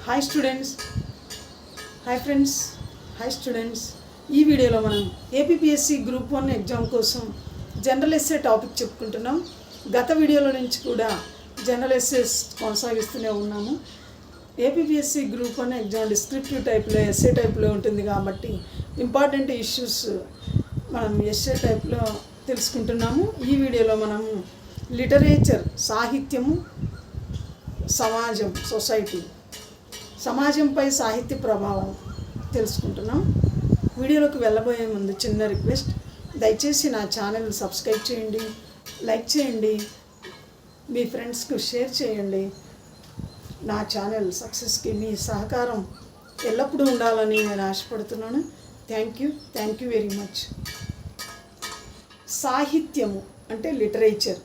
Hi students, hi friends, hi students. ఈ వీడియోలో మనం ఏపీపీఎస్సీ గ్రూప్ 1 ఎగ్జామ్ కోసం జనరల్ ఎస్సే టాపిక్ చెప్పుకుంటున్నాం. గత వీడియోలో నుంచి కూడా జనరల్ ఎస్సేస్ కొనసాగిస్తూనే ఉన్నాము. ఏపీపీఎస్సీ గ్రూప్ 1 ఎగ్జామ్ డిస్క్రిప్టివ్ టైప్లో ఎస్సే టైప్లో ఉంటుంది కాబట్టి ఇంపార్టెంట్ ఇష్యూస్ మనం ఎస్సే టైప్లో తెలుసుకుంటున్నాము. ఈ వీడియోలో మనము లిటరేచర్, సాహిత్యము, సమాజం, సొసైటీ, సమాజంపై సాహిత్య ప్రభావం తెలుసుకుంటున్నాం. వీడియోలోకి వెళ్ళబోయే ముందు చిన్న రిక్వెస్ట్, దయచేసి నా ఛానల్ సబ్స్క్రైబ్ చేయండి, లైక్ చేయండి, మీ ఫ్రెండ్స్కు షేర్ చేయండి. నా ఛానల్ సక్సెస్కి మీ సహకారం ఎల్లప్పుడూ ఉండాలని నేను ఆశపడుతున్నాను. Thank you very much. సాహిత్యము అంటే లిటరేచర్,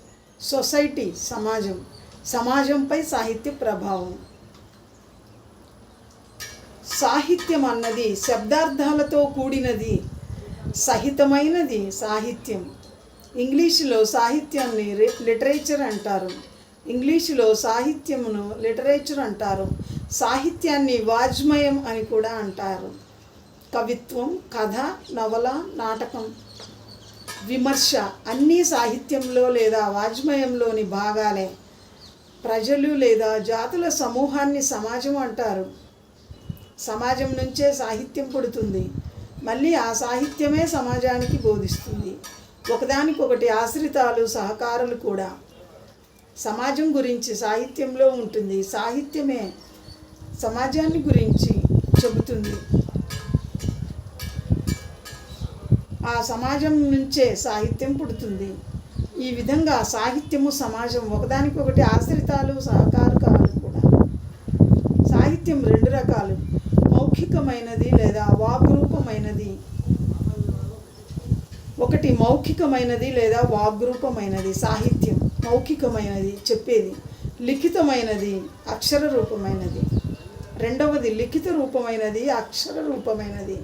సొసైటీ సమాజం, సమాజంపై సాహిత్య ప్రభావం. సాహిత్యం అన్నది శబ్దార్థాలతో కూడినది, సహితమైనది సాహిత్యం. ఇంగ్లీషులో సాహిత్యాన్ని లిటరేచర్ అంటారు. ఇంగ్లీషులో సాహిత్యమును లిటరేచర్ అంటారు. సాహిత్యాన్ని వాజ్మయం అని కూడా అంటారు. కవిత్వం, కథ, నవల, నాటకం, విమర్శ అన్నీ సాహిత్యంలో లేదా వాజ్మయంలోని భాగాలే. ప్రజలు లేదా జాతుల సమూహాన్ని సమాజం అంటారు. సమాజం నుంచే సాహిత్యం పుడుతుంది. మళ్ళీ ఆ సాహిత్యమే సమాజానికి బోధిస్తుంది. ఒకదానికొకటి ఆశ్రితాలు, సహకారులు కూడా. సమాజం గురించి సాహిత్యంలో ఉంటుంది. సాహిత్యమే సమాజాన్ని గురించి చెబుతుంది. ఆ సమాజం నుంచే సాహిత్యం పుడుతుంది. ఈ విధంగా సాహిత్యము, సమాజం ఒకదానికొకటి ఆశ్రితాలు, సహకారకాలు కూడా. సాహిత్యం రెండు రకాలు, మౌఖికమైనది లేదా వాగ్రూపమైనది. ఒకటి మౌఖికమైనది లేదా వాగ్రూపమైనది సాహిత్యం, మౌఖికమైనది చెప్పేది. లిఖితమైనది అక్షర రూపమైనది. రెండవది లిఖిత రూపమైనది, అక్షర రూపమైనది.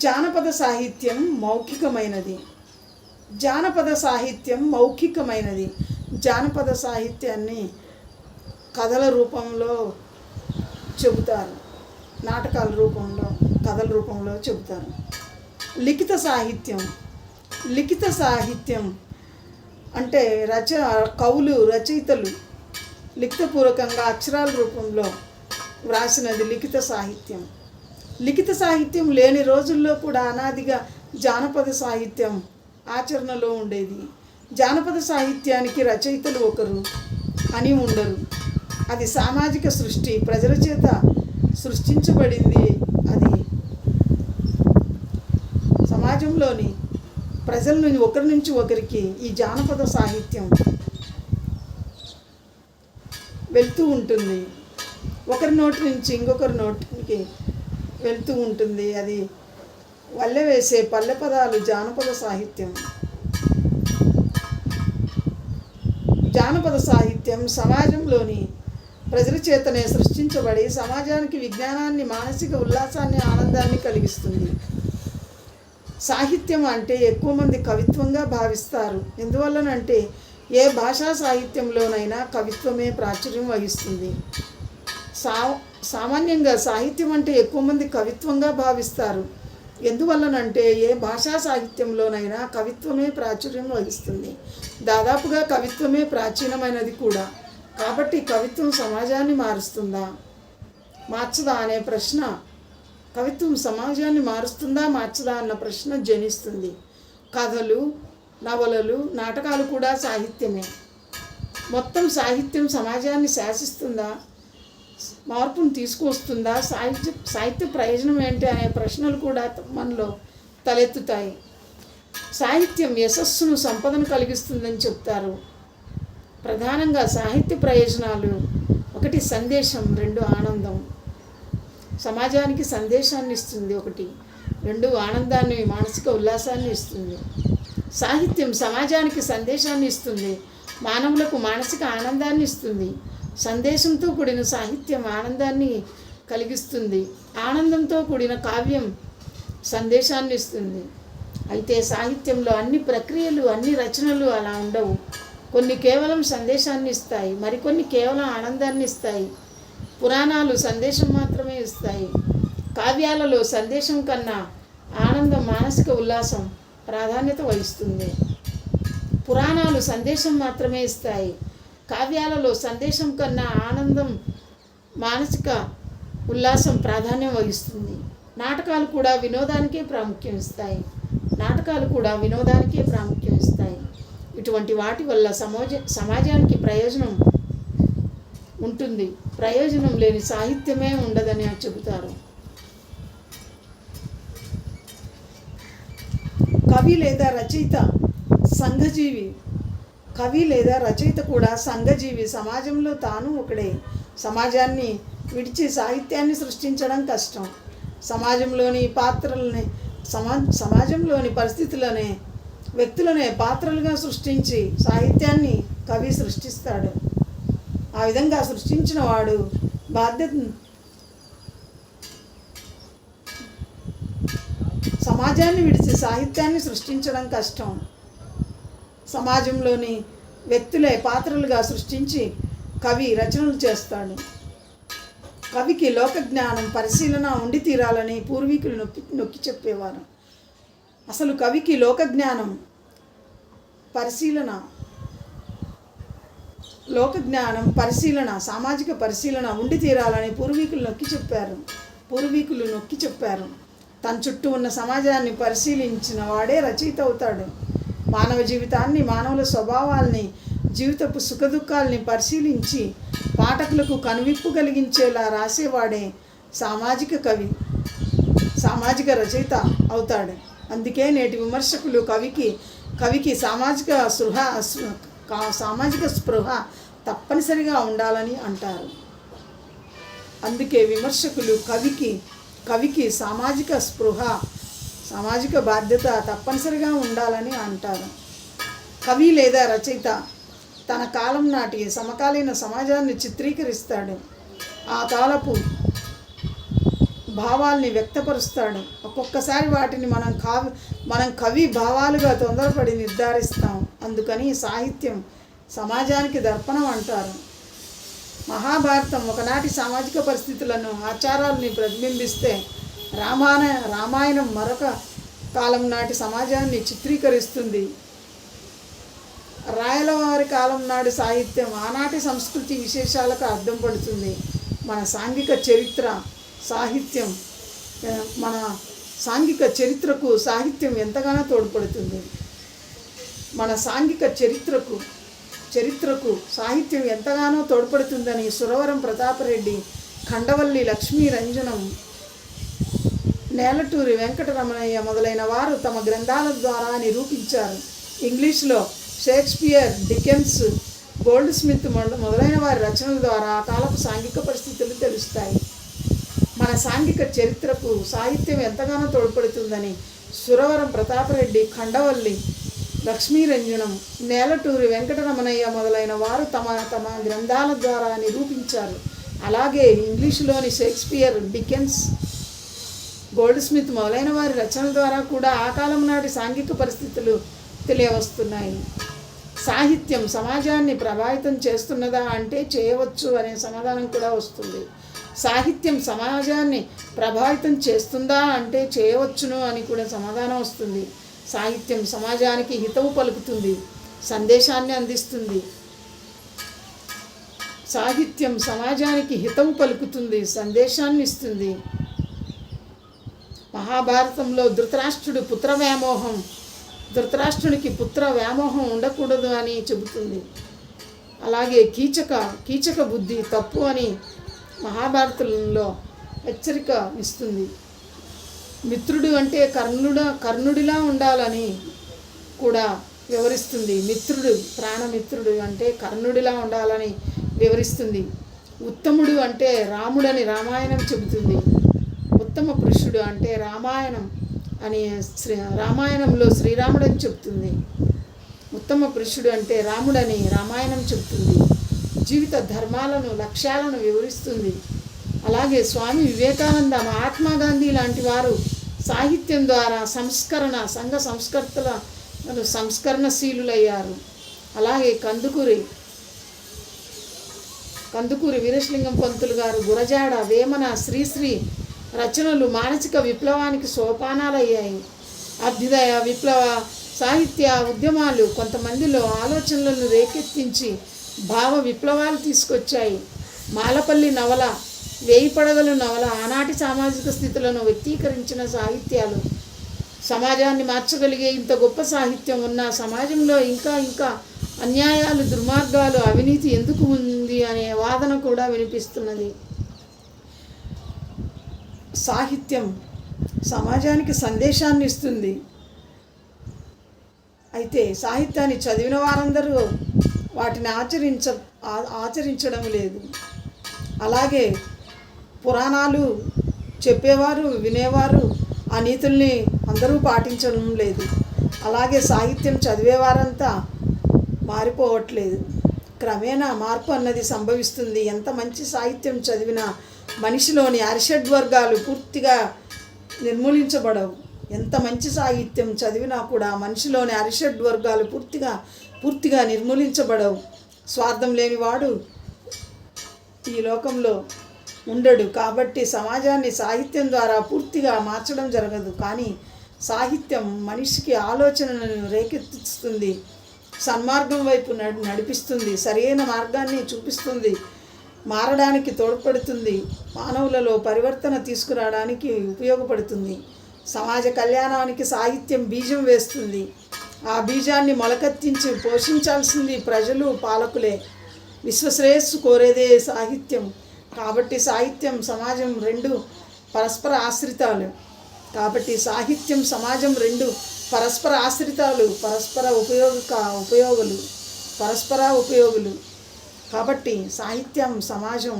జానపద సాహిత్యం మౌఖికమైనది. జానపద సాహిత్యం మౌఖికమైనది. జానపద సాహిత్యాన్ని కథల రూపంలో చెబుతారు, నాటకాల రూపంలో, కథల రూపంలో చెబుతారు. లిఖిత సాహిత్యం, లిఖిత సాహిత్యం అంటే కవులు, రచయితలు లిఖితపూర్వకంగా అక్షరాల రూపంలో వ్రాసినది లిఖిత సాహిత్యం. లిఖిత సాహిత్యం లేని రోజుల్లో కూడా అనాదిగా జానపద సాహిత్యం ఆచరణలో ఉండేది. జానపద సాహిత్యానికి రచయితలు ఒకరు అని ఉండరు. అది సామాజిక సృష్టి, ప్రజల చేత సృష్టించబడింది. అది సమాజంలోని ప్రజల నుంచి ఒకరి నుంచి ఒకరికి ఈ జానపద సాహిత్యం వెళ్తూ ఉంటుంది. ఒకరి నోటి నుంచి ఇంకొకరి నోటికి వెళ్తూ ఉంటుంది. అది వల్లె వేసే పల్లె పదాలు జానపద సాహిత్యం. జానపద సాహిత్యం సమాజంలోని ప్రజల చేతనే సృష్టించబడి సమాజానికి విజ్ఞానాన్ని, మానసిక ఉల్లాసాన్ని, ఆనందాన్ని కలిగిస్తుంది. సాహిత్యం అంటే ఎక్కువ మంది కవిత్వంగా భావిస్తారు. ఎందువల్లనంటే ఏ భాషా సాహిత్యంలోనైనా కవిత్వమే ప్రాచుర్యం వహిస్తుంది. సామాన్యంగా సాహిత్యం అంటే ఎక్కువ మంది కవిత్వంగా భావిస్తారు. ఎందువల్లనంటే ఏ భాషా సాహిత్యంలోనైనా కవిత్వమే ప్రాచుర్యం వహిస్తుంది. దాదాపుగా కవిత్వమే ప్రాచీనమైనది కూడా. కాబట్టి కవిత్వం సమాజాన్ని మారుస్తుందా, మార్చదా అనే ప్రశ్న, కవిత్వం సమాజాన్ని మారుస్తుందా, మార్చదా అన్న ప్రశ్న జనిస్తుంది. కథలు, నవలలు, నాటకాలు కూడా సాహిత్యమే. మొత్తం సాహిత్యం సమాజాన్ని శాసిస్తుందా, మార్పును తీసుకువస్తుందా, సాహిత్య ప్రయోజనం ఏంటి అనే ప్రశ్నలు కూడా మనలో తలెత్తుతాయి. సాహిత్యం యశస్సును, సంపదను కలిగిస్తుందని చెప్తారు. ప్రధానంగా సాహిత్య ప్రయోజనాలు: ఒకటి సందేశం, రెండు ఆనందం. సమాజానికి సందేశాన్ని ఇస్తుంది ఒకటి, రెండు ఆనందాన్ని, మానసిక ఉల్లాసాన్ని ఇస్తుంది. సాహిత్యం సమాజానికి సందేశాన్ని ఇస్తుంది, మానవులకు మానసిక ఆనందాన్ని ఇస్తుంది. సందేశంతో కూడిన సాహిత్యం ఆనందాన్ని కలిగిస్తుంది. ఆనందంతో కూడిన కావ్యం సందేశాన్ని ఇస్తుంది. అయితే సాహిత్యంలో అన్ని ప్రక్రియలు, అన్ని రచనలు అలా ఉండవు. కొన్ని కేవలం సందేశాన్ని ఇస్తాయి, మరికొన్ని కేవలం ఆనందాన్ని ఇస్తాయి. పురాణాలు సందేశం మాత్రమే ఇస్తాయి. కావ్యాలలో సందేశం కన్నా ఆనందం, మానసిక ఉల్లాసం ప్రాధాన్యత వహిస్తుంది. పురాణాలు సందేశం మాత్రమే ఇస్తాయి. కావ్యాలలో సందేశం కన్నా ఆనందం, మానసిక ఉల్లాసం ప్రాధాన్యం వహిస్తుంది. నాటకాలు కూడా వినోదానికే ప్రాముఖ్యం ఇస్తాయి. ఇటువంటి వాటి వల్ల సమాజానికి ప్రయోజనం ఉంటుంది. ప్రయోజనం లేని సాహిత్యమే ఉండదని చెబుతారు. కవి లేదా రచయిత కూడా సంఘజీవి. సమాజంలో తాను ఒకడే. సమాజాన్ని విడిచి సాహిత్యాన్ని సృష్టించడం కష్టం. సమాజంలోని పరిస్థితులనే వ్యక్తులనే పాత్రలుగా సృష్టించి సాహిత్యాన్ని కవి సృష్టిస్తాడు. ఆ విధంగా సృష్టించిన వాడు సమాజాన్ని విడిచి సాహిత్యాన్ని సృష్టించడం కష్టం. సమాజంలోని వ్యక్తులే పాత్రలుగా సృష్టించి కవి రచనలు చేస్తాడు. కవికి లోకజ్ఞానం, పరిశీలన ఉండి తీరాలని పూర్వీకులు నొక్కి చెప్పేవారు. అసలు కవికి లోకజ్ఞానం, సామాజిక పరిశీలన ఉండి తీరాలని పూర్వీకులు నొక్కి చెప్పారు. తన చుట్టూ ఉన్న సమాజాన్ని పరిశీలించిన వాడే రచయిత అవుతాడు. మానవ జీవితాన్ని, మానవుల స్వభావాల్ని, జీవితపు సుఖదుఖాల్ని పరిశీలించి పాఠకులకు కనువిప్పు కలిగించేలా రాసేవాడే సామాజిక రచయిత అవుతాడు. అందుకే నేటి విమర్శకులు కవికి సామాజిక స్పృహ తప్పనిసరిగా ఉండాలని అంటారు. అందుకే విమర్శకులు కవికి సామాజిక బాధ్యత తప్పనిసరిగా ఉండాలని అంటారు. కవి లేదా రచయిత తన కాలం నాటి సమకాలీన సమాజాన్ని చిత్రీకరిస్తాడు. ఆ కాలపు భావాల్ని వ్యక్తపరుస్తాడు. ఒక్కొక్కసారి వాటిని మనం కవి భావాలుగా తొందరపడి నిర్ధారిస్తాం. అందుకని సాహిత్యం సమాజానికి దర్పణం అంటారు. మహాభారతం ఒకనాటి సామాజిక పరిస్థితులను, ఆచారాలని ప్రతిబింబిస్తే రామాయణం మరొక కాలం నాటి సమాజాన్ని చిత్రీకరిస్తుంది. రాయలవారి కాలం నాటి సాహిత్యం ఆనాటి సంస్కృతి విశేషాలకు అద్దం పడుతుంది. మన సాంఘిక చరిత్రకు సాహిత్యం ఎంతగానో తోడ్పడుతుంది. మన సాంఘిక చరిత్రకు సాహిత్యం ఎంతగానో తోడ్పడుతుందని సురవరం ప్రతాపరెడ్డి, ఖండవల్లి లక్ష్మీరంజనం, నేలటూరి వెంకటరమణయ్య మొదలైన వారు తమ గ్రంథాల ద్వారా నిరూపించారు. ఇంగ్లీష్లో షేక్స్పియర్, డికెన్స్, గోల్డ్ స్మిత్ మొదలైన వారి రచనల ద్వారా ఆ కాలపు సాంఘిక పరిస్థితులు తెలుస్తాయి. మన సాంఘిక చరిత్రకు సాహిత్యం ఎంతగానో తోడ్పడుతుందని సురవరం ప్రతాపరెడ్డి, ఖండవల్లి లక్ష్మీరంజనం, నేలటూరి వెంకటరమణయ్య మొదలైన వారు తమ గ్రంథాల ద్వారా నిరూపించారు. అలాగే ఇంగ్లీషులోని షేక్స్పియర్, డికెన్స్, గోల్డ్ స్మిత్ మొదలైన వారి రచనల ద్వారా కూడా ఆ కాలం నాటి సాంఘిక పరిస్థితులు తెలియవస్తున్నాయి. సాహిత్యం సమాజాన్ని ప్రభావితం చేస్తున్నదా అంటే చేయవచ్చు అనే సమాధానం కూడా వస్తుంది. సాహిత్యం సమాజాన్ని ప్రభావితం చేస్తుందా అంటే చేయవచ్చును అని కూడా సమాధానం వస్తుంది. సాహిత్యం సమాజానికి హితవు పలుకుతుంది, సందేశాన్ని అందిస్తుంది. సాహిత్యం సమాజానికి హితవు పలుకుతుంది, సందేశాన్ని ఇస్తుంది. మహాభారతంలో ధృతరాష్ట్రునికి పుత్ర వ్యామోహం ఉండకూడదు అని చెబుతుంది. అలాగే కీచక బుద్ధి తప్పు అని మహాభారతంలో హెచ్చరిక ఇస్తుంది. మిత్రుడు అంటే కర్ణుడిలా ఉండాలని కూడా వివరిస్తుంది. ప్రాణమిత్రుడు అంటే కర్ణుడిలా ఉండాలని వివరిస్తుంది. ఉత్తముడు అంటే రాముడని రామాయణం చెబుతుంది. ఉత్తమ పురుషుడు అంటే రామాయణంలో శ్రీరాముడని చెబుతుంది. ఉత్తమ పురుషుడు అంటే రాముడని రామాయణం చెబుతుంది. జీవిత ధర్మాలను, లక్ష్యాలను వివరిస్తుంది. అలాగే స్వామి వివేకానంద, మహాత్మా గాంధీ లాంటి వారు సాహిత్యం ద్వారా సంఘ సంస్కరణశీలులయ్యారు. అలాగే కందుకూరి వీరేశలింగం పంతులు గారు గురజాడ వేమన శ్రీశ్రీ రచనలు మానసిక విప్లవానికి సోపానాలయ్యాయి. అభ్యుదయ విప్లవ సాహిత్య ఉద్యమాలు కొంతమందిలో ఆలోచనలను రేకెత్తించి భావ విప్లవాలు తీసుకొచ్చాయి. మాలపల్లి నవల, వేయి పడగలు నవల ఆనాటి సామాజిక స్థితులను వ్యక్తీకరించిన సాహిత్యాలు. సమాజాన్ని మార్చగలిగే ఇంత గొప్ప సాహిత్యం ఉన్న సమాజంలో ఇంకా ఇంకా అన్యాయాలు, దుర్మార్గాలు, అవినీతి ఎందుకు ఉంది అనే వాదన కూడా వినిపిస్తున్నది. సాహిత్యం సమాజానికి సందేశాన్ని ఇస్తుంది. అయితే సాహిత్యాన్ని చదివిన వారందరూ వాటిని ఆచరించడం లేదు. అలాగే పురాణాలు చెప్పేవారు, వినేవారు ఆ నీతుల్ని అందరూ పాటించడం లేదు. అలాగే సాహిత్యం చదివేవారంతా మారిపోవట్లేదు. క్రమేణా మార్పు అన్నది సంభవిస్తుంది. ఎంత మంచి సాహిత్యం చదివినా మనిషిలోని అరిషడ్ వర్గాలు పూర్తిగా నిర్మూలించబడవు. ఎంత మంచి సాహిత్యం చదివినా కూడా మనిషిలోని అరిషడ్ వర్గాలు పూర్తిగా నిర్మూలించబడవు. స్వార్థం లేనివాడు ఈ లోకంలో ఉండడు. కాబట్టి సమాజాన్ని సాహిత్యం ద్వారా పూర్తిగా మార్చడం జరగదు. కానీ సాహిత్యం మనిషికి ఆలోచనలను రేకెత్తిస్తుంది, సన్మార్గం వైపు నడిపిస్తుంది, సరైన మార్గాన్ని చూపిస్తుంది, మారడానికి తోడ్పడుతుంది, మానవులలో పరివర్తన తీసుకురావడానికి ఉపయోగపడుతుంది. సమాజ కళ్యాణానికి సాహిత్యం బీజం వేస్తుంది. ఆ బీజాన్ని మొలకెత్తించి పోషించాల్సింది ప్రజలు, పాలకులే. విశ్వశ్రేయస్సు కోరేదే సాహిత్యం. కాబట్టి సాహిత్యం సమాజం రెండు పరస్పర ఆశ్రితాలు. సాహిత్యం సమాజం రెండు పరస్పర ఆశ్రితాలు, పరస్పర ఉపయోగులు. కాబట్టి సాహిత్యం సమాజం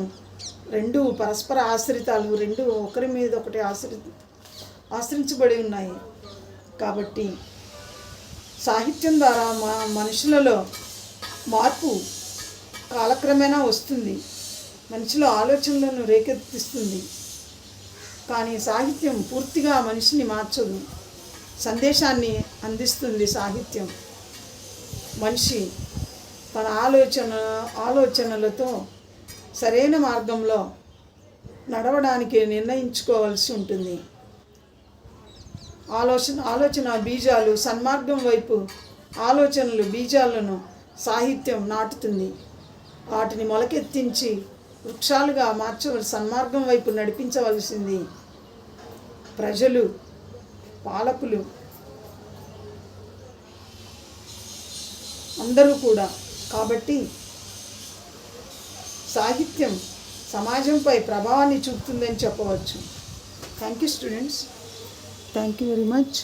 రెండు పరస్పర ఆశ్రితాలు, రెండు ఒకరి మీద ఒకటి ఆశ్రయించబడి ఉన్నాయి. కాబట్టి సాహిత్యం ద్వారా మనుషులలో మార్పు కాలక్రమేణా వస్తుంది, మనిషిలో ఆలోచనలను రేకెత్తిస్తుంది. కానీ సాహిత్యం పూర్తిగా మనిషిని మార్చదు, సందేశాన్ని అందిస్తుంది. సాహిత్యం మనిషి తన ఆలోచనలతో సరైన మార్గంలో నడవడానికి నిర్ణయించుకోవాల్సి ఉంటుంది. ఆలోచన బీజాలు, సన్మార్గం వైపు ఆలోచనలు బీజాలను సాహిత్యం నాటుతుంది. వాటిని మొలకెత్తించి వృక్షాలుగా సన్మార్గం వైపు నడిపించవలసింది ప్రజలు, పాలకులు అందరూ కూడా. కాబట్టి సాహిత్యం సమాజంపై ప్రభావాన్ని చూపుతుందని చెప్పవచ్చు. Thank you students. Thank you very much.